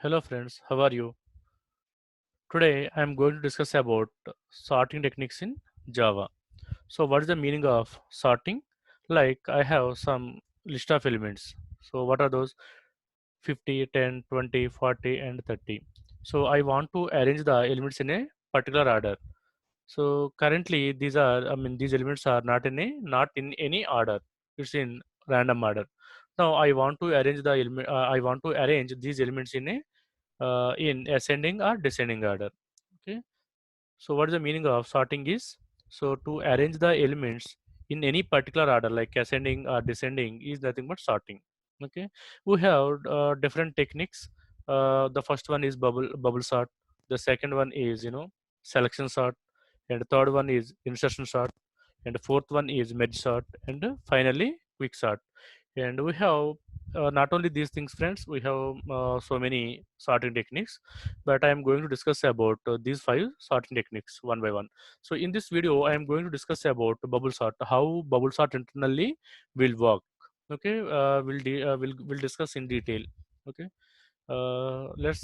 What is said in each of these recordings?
Hello friends, how are you? Today I am going to discuss about sorting techniques in Java. So what is the meaning of sorting? Like I have some list of elements. So what are those? 50, 10, 20, 40 and 30. So I want to arrange the elements in a particular order. So currently these elements are not in any order. It's in random order. Now I want to arrange these elements in ascending or descending order. Okay, so what is the meaning of sorting is, so to arrange the elements in any particular order like ascending or descending is nothing but sorting. Okay, we have different techniques. The first one is bubble sort, the second one is selection sort, and the third one is insertion sort, and the fourth one is merge sort, and finally quick sort. And we have not only these things friends, we have so many sorting techniques, but I am going to discuss about these five sorting techniques one by one. So in this video I am going to discuss about bubble sort, how bubble sort internally will work. Okay, we'll discuss in detail. Okay, let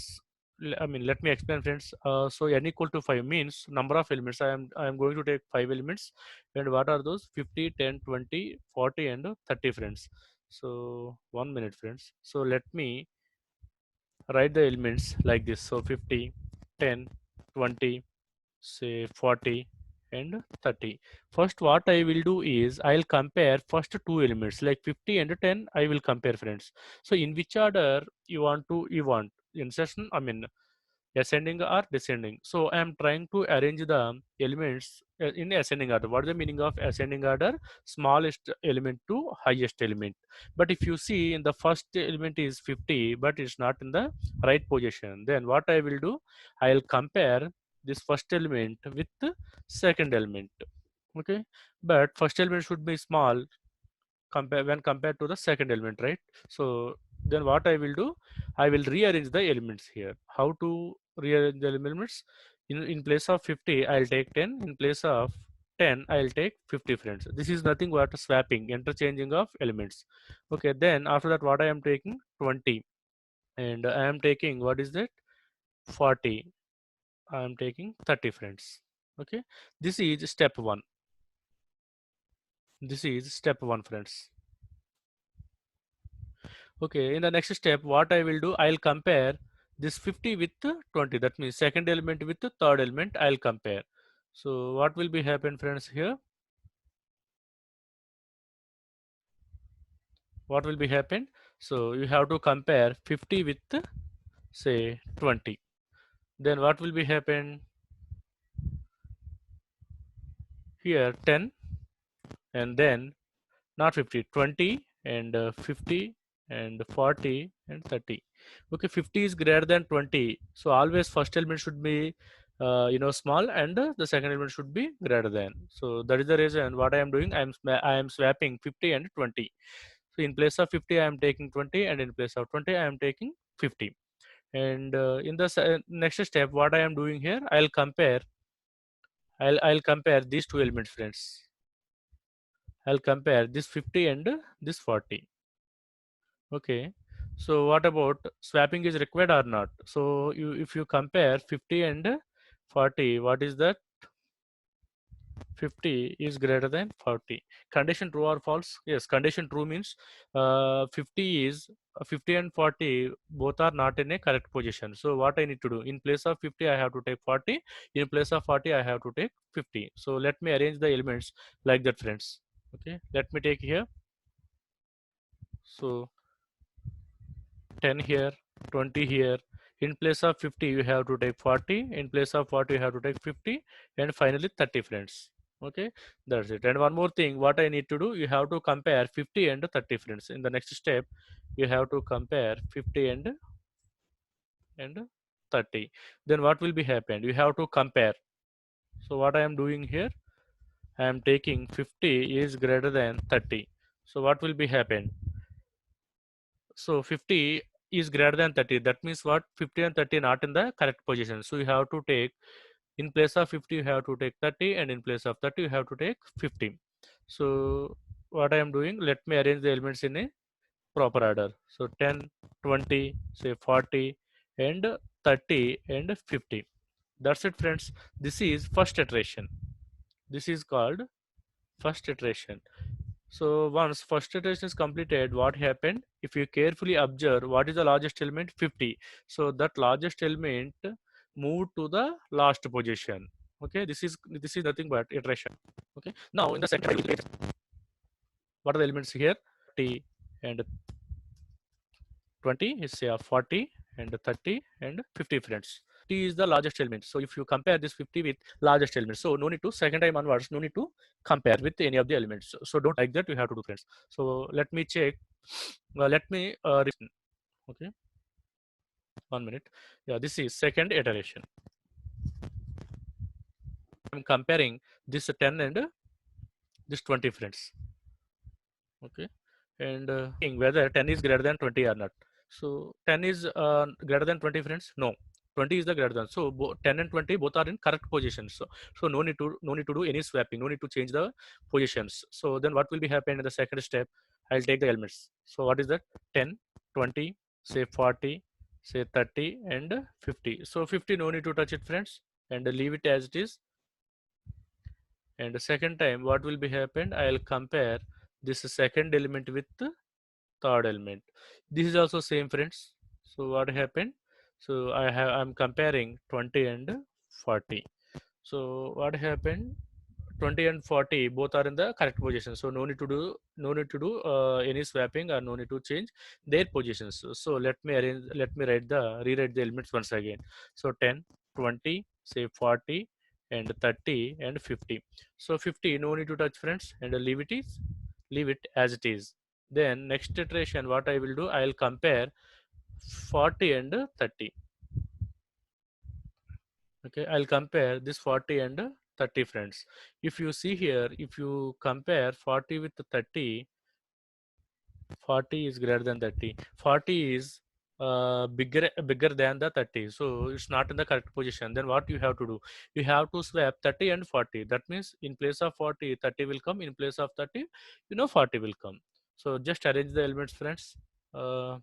me explain friends. So n equal to 5 means number of elements. I am going to take 5 elements. And what are those? 50, 10, 20, 40 and 30 friends. So 1 minute friends. So let me write the elements like this. So 50, 10, 20, say 40 and 30. First what I will do is I'll compare first two elements like 50 and 10. I will compare friends. So in which order you want insertion, ascending or descending. So I am trying to arrange the elements in ascending order. What is the meaning of ascending order? Smallest element to highest element. But if you see in the first element is 50 but it's not in the right position, then what I will do, I'll compare this first element with the second element. Okay, but first element should be small compared to the second element, right? So then what I will do, I will rearrange the elements here. How to rearrange the elements? In place of 50 I'll take 10, in place of 10 I'll take 50 friends. This is nothing but swapping, interchanging of elements. Okay, then after that what I am taking 20, and I am taking, what is that, 40, I am taking 30 friends. Okay, this is step 1. This is step 1 friends. Okay, in the next step, what I will do, I'll compare this 50 with 20. That means second element with the third element, I'll compare. So what will be happen, friends, here? What will be happen? So you have to compare 50 with, say, 20. Then what will be happen here? 10, and then not 50, 20 and 50 and 40 and 30. Okay, 50 is greater than 20, so always first element should be small, and the second element should be greater than. So that is the reason what I am doing, I am swapping 50 and 20. So in place of 50 I am taking 20, and in place of 20 I am taking 50. And in the next step what I am doing here, I'll compare these two elements friends. I'll compare this 50 and this 40. Okay. So what about swapping is required or not? So if you compare 50 and 40, what is that? 50 is greater than 40. Condition true or false? Yes, condition true means 50 and 40 both are not in a correct position. So what I need to do, in place of 50 I have to take 40, in place of 40 I have to take 50. So let me arrange the elements like that friends. Okay, let me take here. So 10 here, 20 here. In place of 50 you have to take 40, in place of 40 you have to take 50, and finally 30 friends. Okay, that's it. And one more thing what I need to do, you have to compare 50 and 30 friends. In the next step you have to compare 50 and 30. Then what will be happened, you have to compare. So what I am doing here, I am taking 50 is greater than 30. So what will be happen? So 50 is greater than 30. That means what? 50 and 30 not in the correct position. So you have to take, in place of 50 you have to take 30, and in place of 30 you have to take 50. So what I am doing, let me arrange the elements in a proper order. So 10, 20, say 40, and 30 and 50. That's it, friends. This is first iteration. This is called first iteration. So once first iteration is completed, what happened? If you carefully observe, what is the largest element? 50. So that largest element moved to the last position. Okay, this is nothing but iteration. Okay. Now in the second, what are the elements here? 30 and 20 is 40 and 30 and 50 friends. T is the largest element. So if you compare this 50 with largest element, so no need to second time onwards, no need to compare with any of the elements. So don't like that. You have to do, friends. So let me check. Let me okay, 1 minute. Yeah, this is second iteration. I'm comparing this 10 and this 20 friends. Okay, and whether 10 is greater than 20 or not. So 10 is greater than 20 friends. No, 20 is the greater than. So 10 and 20 both are in correct positions. So no need to do any swapping. No need to change the positions. So then what will be happen in the second step? I'll take the elements. So what is that? 10, 20, say 40, say 30 and 50. So 50 no need to touch it, friends, and leave it as it is. And the second time what will be happened? I'll compare this second element with third element. This is also same, friends. So what happened? So I'm comparing 20 and 40. So what happened? 20 and 40 both are in the correct position, so no need to do any swapping, or no need to change their positions. So let me rewrite the elements once again. So 10, 20, say 40 and 30 and 50. So 50 no need to touch, friends, and leave it as it is. Then next iteration, what I will do, I will compare 40 and 30. Okay, I'll compare this 40 and 30, friends. If you see here, if you compare 40 with 30, 40 is greater than 30. 40 is bigger than the 30, so it's not in the correct position. Then what you have to do? You have to swap 30 and 40. That means in place of 40, 30 will come. In place of 30, 40 will come. So just arrange the elements, friends. 1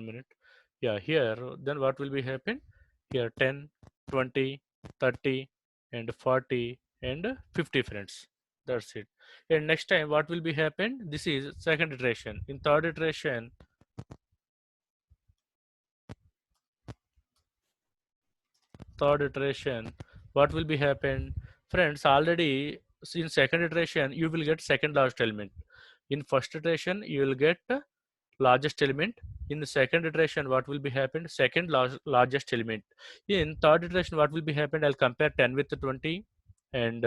minute. Yeah, here then what will be happen? Here 10, 20, 30 and 40 and 50, friends. That's it. And next time what will be happen? This is second iteration. In third iteration, what will be happen? Friends, already in second iteration you will get second largest element. In first iteration you will get largest element. In the second iteration what will be happened? Second largest element. In third iteration what will be happened? I'll compare 10 with 20 and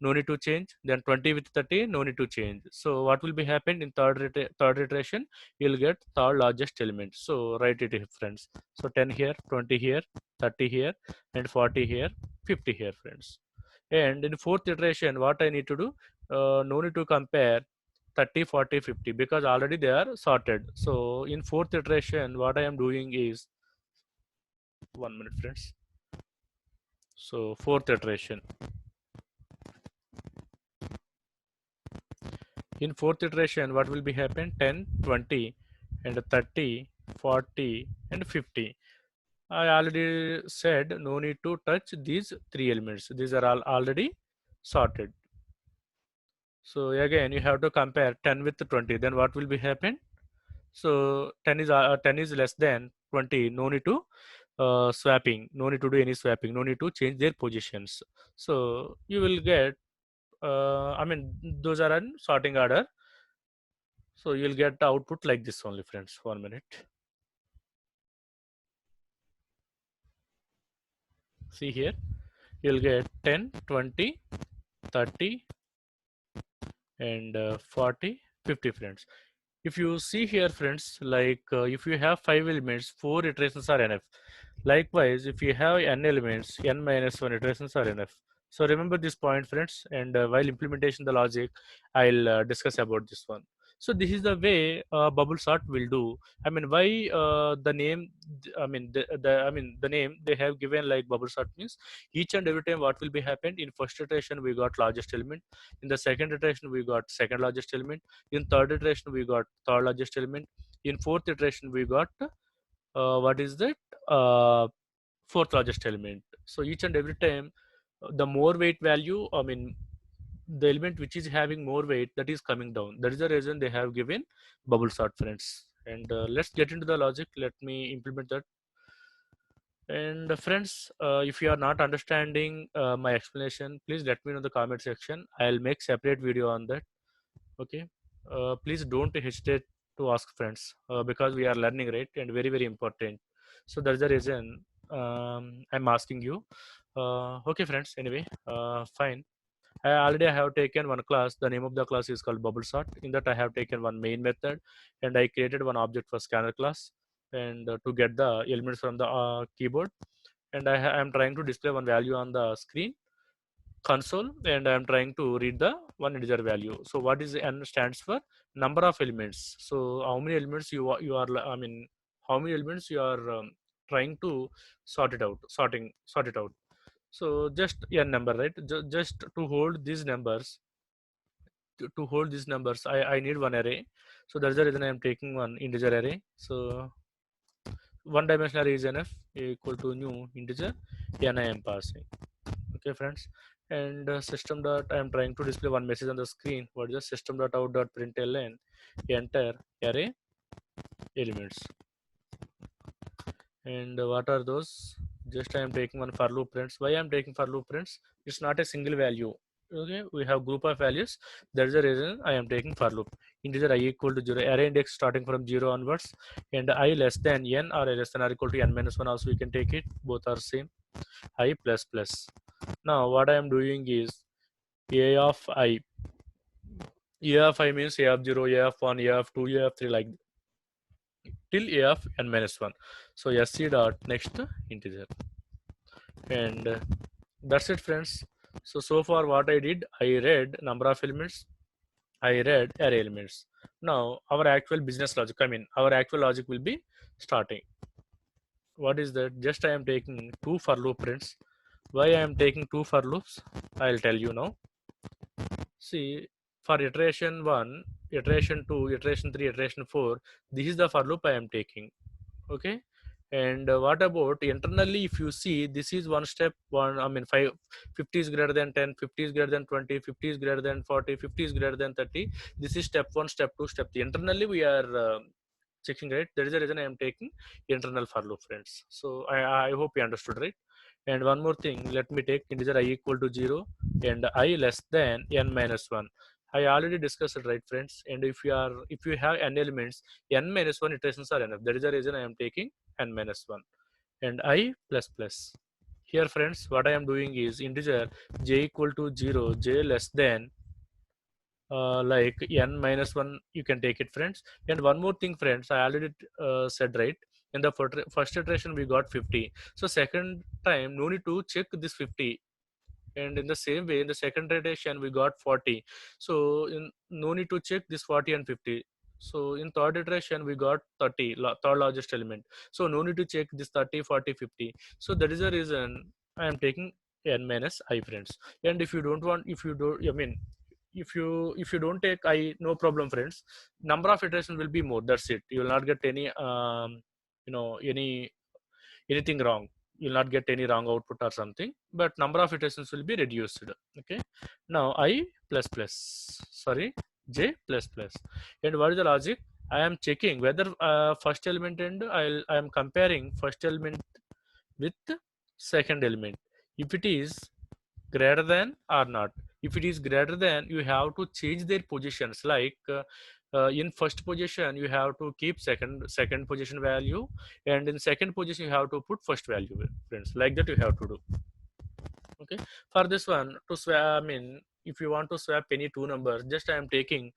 no need to change. Then 20 with 30, no need to change. So what will be happened in third iteration? You'll get third largest element. So write it here, friends. So 10 here, 20 here, 30 here and 40 here, 50 here, friends. And in fourth iteration what I need to do? No need to compare 30, 40, 50 because already they are sorted. So in fourth iteration what I am doing is, 1 minute, friends. So fourth iteration, in fourth iteration what will be happen? 10, 20 and 30, 40 and 50. I already said no need to touch these three elements. These are all already sorted. So again you have to compare 10 with 20. Then what will be happen? So 10 is less than 20. No need to swapping. No need to do any swapping. No need to change their positions. So you will get. I mean, those are in sorting order. So you'll get the output like this only, friends. 1 minute. See here, you'll get 10, 20, 30, and 40, 50, friends. If you see here, friends, like if you have 5 elements, 4 iterations are enough. Likewise, if you have n elements, n minus 1 iterations are enough. So remember this point, friends, and while implementation the logic, I'll discuss about this one. So this is the way bubble sort will do. I mean, why the name? I mean, the name they have given like bubble sort means each and every time what will be happened in first iteration we got largest element, in the second iteration we got second largest element, in third iteration we got third largest element, in fourth iteration we got what is that uh, fourth largest element. So each and every time, the more weight value, I mean, the element which is having more weight, that is coming down. That is the reason they have given bubble sort, friends. And let's get into the logic. Let me implement that. And friends, if you are not understanding my explanation, please let me know in the comment section. I'll make separate video on that. Okay. Please don't hesitate to ask, friends, because we are learning, right? And very very important. So that's the reason I'm asking you. Okay, friends. Anyway, fine. I already have taken one class. The name of the class is called Bubble Sort. In that, I have taken one main method, and I created one object for scanner class, and to get the elements from the keyboard. And I am trying to display one value on the screen console, and I am trying to read the one integer value. So what is n stands for number of elements. So how many elements you are I mean, how many elements you are trying to sort it out. So just n number, right? Just to hold these numbers, to hold these numbers, I need one array. So that's the reason I am taking one integer array. So one dimensional array is enough, equal to new integer n I am passing. Okay, friends. And system dot, I am trying to display one message on the screen. What is the system dot out dot println enter array elements. And what are those? Just I am taking one for loop prints. Why I am taking for loop prints? It's not a single value. Okay, we have group of values. That's the reason I am taking for loop. Integer I equal to 0, array index starting from 0 onwards, and I less than n or less than or equal to n minus 1 also we can take it. Both are same. I plus plus. Now what I am doing is a of I. A of I means a of 0, a of 1, a of 2, a of 3, like till a of n minus 1. So sc dot next integer. And that's it, friends. So far what I did, I read number of elements, I read array elements. Now our actual business logic, I mean our actual logic will be starting. What is that? Just I am taking two for loop prints. Why I am taking two for loops, I'll tell you now. See, for iteration 1, iteration 2, iteration 3, iteration 4, this is the for loop I am taking. Okay. And what about internally? If you see, this is one step one, I mean 5, 50 is greater than 10, 50 is greater than 20, 50 is greater than 40, 50 is greater than 30. This is step 1, step 2, step 3. Internally we are checking, right? That is the reason I am taking internal for loop, friends. So I hope you understood, right? And one more thing, let me take integer I equal to 0 and I less than n minus 1. I already discussed it, right, friends? And if you have n elements, n minus 1 iterations are enough. That is the reason I am taking n minus 1. And I plus plus. Here, friends, what I am doing is integer j equal to 0, j less than like n minus 1, you can take it, friends. And one more thing, friends, I already said, right? In the first iteration we got 50, so second time no need to check this 50. And in the same way, in the second iteration we got 40, so no need to check this 40 and 50. So in third iteration we got 30, third largest element, so no need to check this 30, 40, 50. So that is the reason I am taking n minus I, friends. And if you don't want, if you don't, I mean, if you don't take I, no problem, friends. Number of iteration will be more, that's it. You will not get any anything wrong. You'll not get any wrong output or something, but number of iterations will be reduced. Okay. Now I plus plus, sorry, j plus plus. And what is the logic? I am checking whether first element, and I am comparing first element with second element. If it is greater than or not, if it is greater than, you have to change their positions. Like in first position you have to keep second position value, and in second position you have to put first value, friends. Like that you have to do. Okay. For this one, to swap, I mean, if you want to swap any two numbers, just I am taking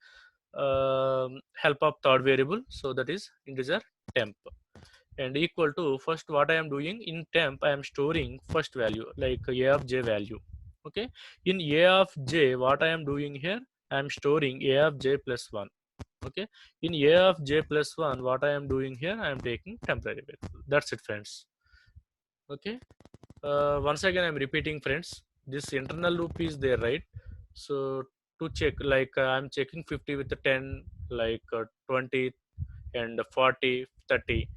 help of third variable, so that is integer temp, and equal to, first what I am doing in temp, I am storing first value like a of j value. Okay. In a of j, what I am doing here, I am storing a of j plus 1. Okay. In a of j plus 1, what I am doing here, I am taking temporary variable. That's it, friends. Okay. Once again I'm repeating, friends, this internal loop is there, right? So to check, like I'm checking 50 with the 10, like 20 and 40, 30.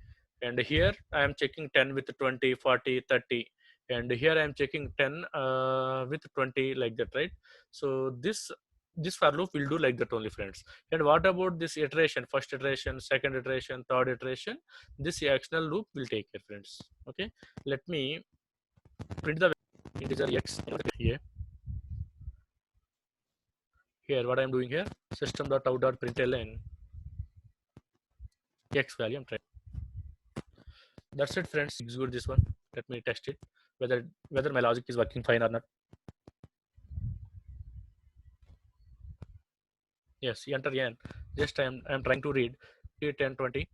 and here I am checking 10 with 20, 40, 30, and here I am checking 10 with 20, like that, right? So this for loop will do like that only, friends. And what about this iteration, first iteration, second iteration, third iteration? This actional loop will take care, friends. Okay, let me print the integer x here. Here what I am doing here, system.out.println x value I'm trying. That's it, friends. Execute this one. Let me test it whether my logic is working fine or not. Yes, enter n. Just I'm trying to read 10, 20,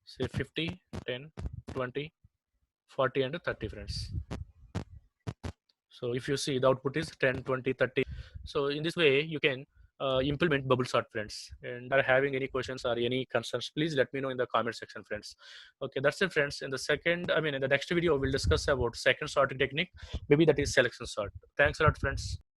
say 50, 10, 20, 40, and 30, friends. So if you see, the output is 10, 20, 30. So in this way you can implement bubble sort, friends. And are having any questions or any concerns, please let me know in the comment section, friends. Okay, that's it, friends. In the second, I mean, in the next video we'll discuss about second sorting technique, maybe that is selection sort. Thanks a lot, friends.